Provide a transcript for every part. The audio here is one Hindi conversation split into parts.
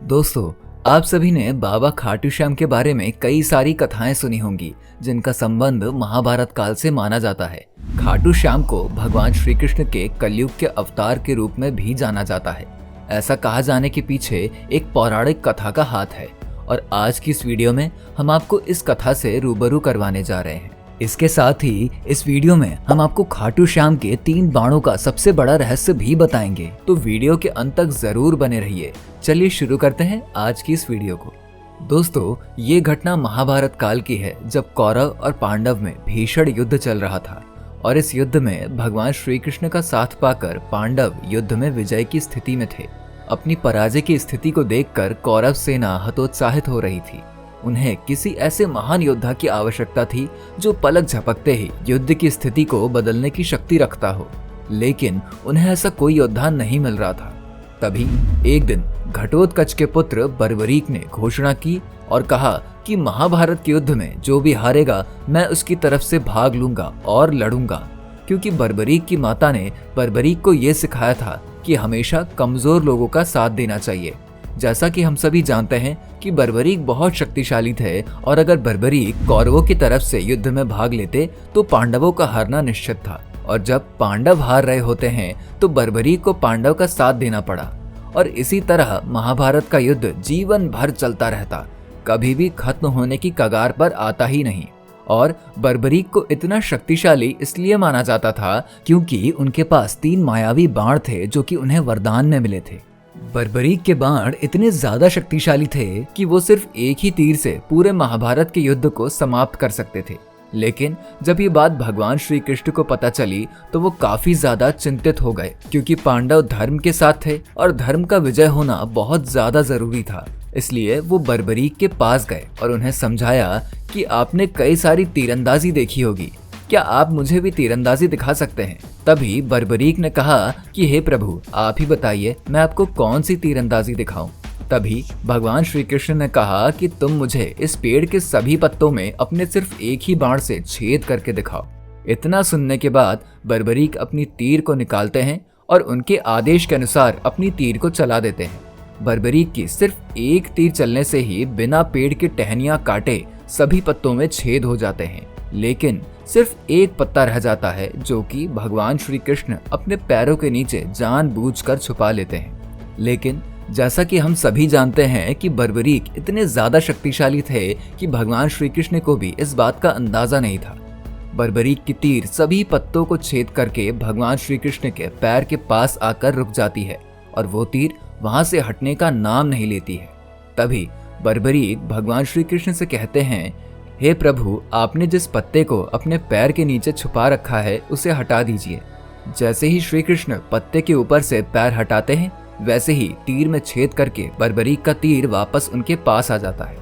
दोस्तों, आप सभी ने बाबा खाटू श्याम के बारे में कई सारी कथाएं सुनी होंगी जिनका संबंध महाभारत काल से माना जाता है। खाटू श्याम को भगवान श्री कृष्ण के कलयुग के अवतार के रूप में भी जाना जाता है। ऐसा कहा जाने के पीछे एक पौराणिक कथा का हाथ है और आज की इस वीडियो में हम आपको इस कथा से रूबरू करवाने जा रहे हैं। इसके साथ ही इस वीडियो में हम आपको खाटू श्याम के 3 बाणों का सबसे बड़ा रहस्य भी बताएंगे, तो वीडियो के अंत तक जरूर बने रहिए। चलिए शुरू करते हैं आज की इस वीडियो को। दोस्तों, ये घटना महाभारत काल की है जब कौरव और पांडव में भीषण युद्ध चल रहा था और इस युद्ध में भगवान श्री कृष्ण का साथ पाकर पांडव युद्ध में विजय की स्थिति में थे। अपनी पराजय की स्थिति को देखकर कौरव सेना हतोत्साहित हो रही थी। उन्हें किसी ऐसे महान योद्धा की आवश्यकता थी जो पलक झपकते ही युद्ध की स्थिति को बदलने की शक्ति रखता हो, लेकिन उन्हें ऐसा कोई योद्धा नहीं मिल रहा था। तभी एक दिन घटोत्कच के पुत्र बर्बरीक ने घोषणा की और कहा कि महाभारत के युद्ध में जो भी हारेगा मैं उसकी तरफ से भाग लूंगा और लड़ूंगा, क्योंकि बर्बरीक की माता ने बर्बरीक को यह सिखाया था कि हमेशा कमजोर लोगों का साथ देना चाहिए। जैसा कि हम सभी जानते हैं कि बर्बरीक बहुत शक्तिशाली थे और अगर बर्बरीक कौरवों की तरफ से युद्ध में भाग लेते तो पांडवों का हारना निश्चित था, और जब पांडव हार रहे होते हैं तो बर्बरीक को पांडव का साथ देना पड़ा और इसी तरह महाभारत का युद्ध जीवन भर चलता रहता, कभी भी खत्म होने की कगार पर आता ही नहीं। और बर्बरीक को इतना शक्तिशाली इसलिए माना जाता था क्योंकि उनके पास 3 मायावी बाण थे जो कि उन्हें वरदान में मिले थे। बर्बरीक के बाण इतने ज्यादा शक्तिशाली थे कि वो सिर्फ एक ही तीर से पूरे महाभारत के युद्ध को समाप्त कर सकते थे। लेकिन जब ये बात भगवान श्री कृष्ण को पता चली तो वो काफी ज्यादा चिंतित हो गए, क्योंकि पांडव धर्म के साथ थे और धर्म का विजय होना बहुत ज्यादा जरूरी था। इसलिए वो बर्बरीक के पास गए और उन्हें समझाया कि आपने कई सारी तीरंदाजी देखी होगी, क्या आप मुझे भी तीरंदाजी दिखा सकते हैं? तभी बर्बरीक ने कहा कि हे प्रभु, आप ही बताइए मैं आपको कौन सी तीरंदाजी दिखाऊं। तभी भगवान श्री कृष्ण ने कहा कि तुम मुझे इस पेड़ के सभी पत्तों में अपने सिर्फ एक ही बाण से छेद करके दिखाओ। इतना सुनने के बाद बर्बरीक अपनी तीर को निकालते हैं और उनके आदेश के अनुसार अपनी तीर को चला देते हैं। बर्बरीक की सिर्फ एक तीर चलने से ही बिना पेड़ की टहनियां काटे सभी पत्तों में छेद हो जाते हैं, लेकिन सिर्फ एक पत्ता रह जाता है जो कि भगवान श्री कृष्ण अपने पैरों के नीचे जानबूझकर छुपा लेते हैं। लेकिन जैसा कि हम सभी जानते हैं कि बर्बरीक इतने ज्यादा शक्तिशाली थे कि भगवान श्री कृष्ण को भी इस बात का अंदाजा नहीं था। बर्बरीक की तीर सभी पत्तों को छेद करके भगवान श्री कृष्ण के पैर के पास आकर रुक जाती है और वो तीर वहां से हटने का नाम नहीं लेती है। तभी बर्बरीक भगवान श्री कृष्ण से कहते हैं, हे प्रभु, आपने जिस पत्ते को अपने पैर के नीचे छुपा रखा है उसे हटा दीजिए। जैसे ही श्री कृष्ण पत्ते के ऊपर से पैर हटाते हैं वैसे ही तीर में छेद करके बर्बरीक का तीर वापस उनके पास आ जाता है।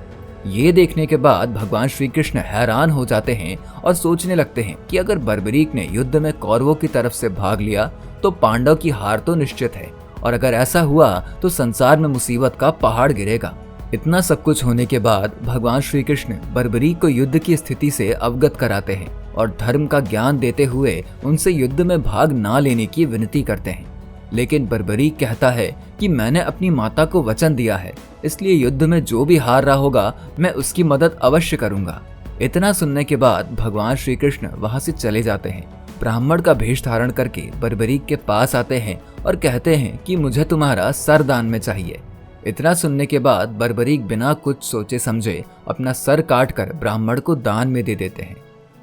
ये देखने के बाद भगवान श्री कृष्ण हैरान हो जाते हैं और सोचने लगते हैं कि अगर बर्बरीक ने युद्ध में कौरवों की तरफ से भाग लिया तो पांडव की हार तो निश्चित है, और अगर ऐसा हुआ तो संसार में मुसीबत का पहाड़ गिरेगा। इतना सब कुछ होने के बाद भगवान श्री कृष्ण बर्बरीक को युद्ध की स्थिति से अवगत कराते हैं और धर्म का ज्ञान देते हुए उनसे युद्ध में भाग ना लेने की विनती करते हैं। लेकिन बर्बरीक कहता है कि मैंने अपनी माता को वचन दिया है, इसलिए युद्ध में जो भी हार रहा होगा मैं उसकी मदद अवश्य करूंगा। इतना सुनने के बाद भगवान श्री कृष्ण वहां से चले जाते हैं। ब्राह्मण का भेष धारण करके बर्बरीक के पास आते हैं और कहते हैं कि मुझे तुम्हारा सर दान में चाहिए। इतना सुनने के बाद बर्बरीक बिना कुछ सोचे समझे अपना सर काटकर ब्राह्मण को दान में दे देते हैं।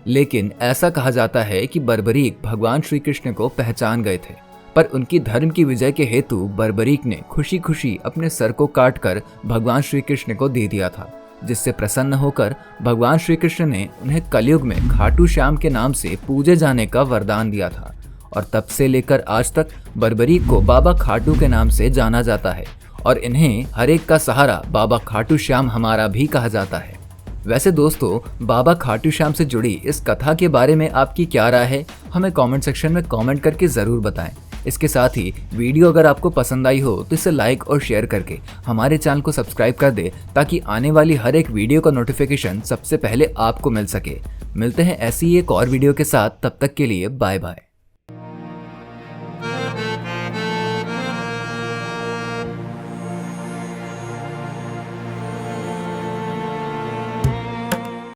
लेकिन ऐसा कहा जाता है कि बर्बरीक भगवान श्री कृष्ण को पहचान गए थे, पर उनकी धर्म की विजय के हेतु बर्बरीक ने खुशी खुशी अपने सर को काटकर भगवान श्री कृष्ण को दे दिया था, जिससे प्रसन्न होकर भगवान श्री कृष्ण ने उन्हें कलयुग में खाटू श्याम के नाम से पूजे जाने का वरदान दिया था। और तब से लेकर आज तक बर्बरीक को बाबा खाटू के नाम से जाना जाता है और इन्हें हर एक का सहारा बाबा खाटू श्याम हमारा भी कहा जाता है। वैसे दोस्तों, बाबा खाटू श्याम से जुड़ी इस कथा के बारे में आपकी क्या राय है, हमें कमेंट सेक्शन में कमेंट करके ज़रूर बताएं। इसके साथ ही वीडियो अगर आपको पसंद आई हो तो इसे लाइक और शेयर करके हमारे चैनल को सब्सक्राइब कर दे, ताकि आने वाली हर एक वीडियो का नोटिफिकेशन सबसे पहले आपको मिल सके। मिलते हैं ऐसी एक और वीडियो के साथ, तब तक के लिए बाय बाय।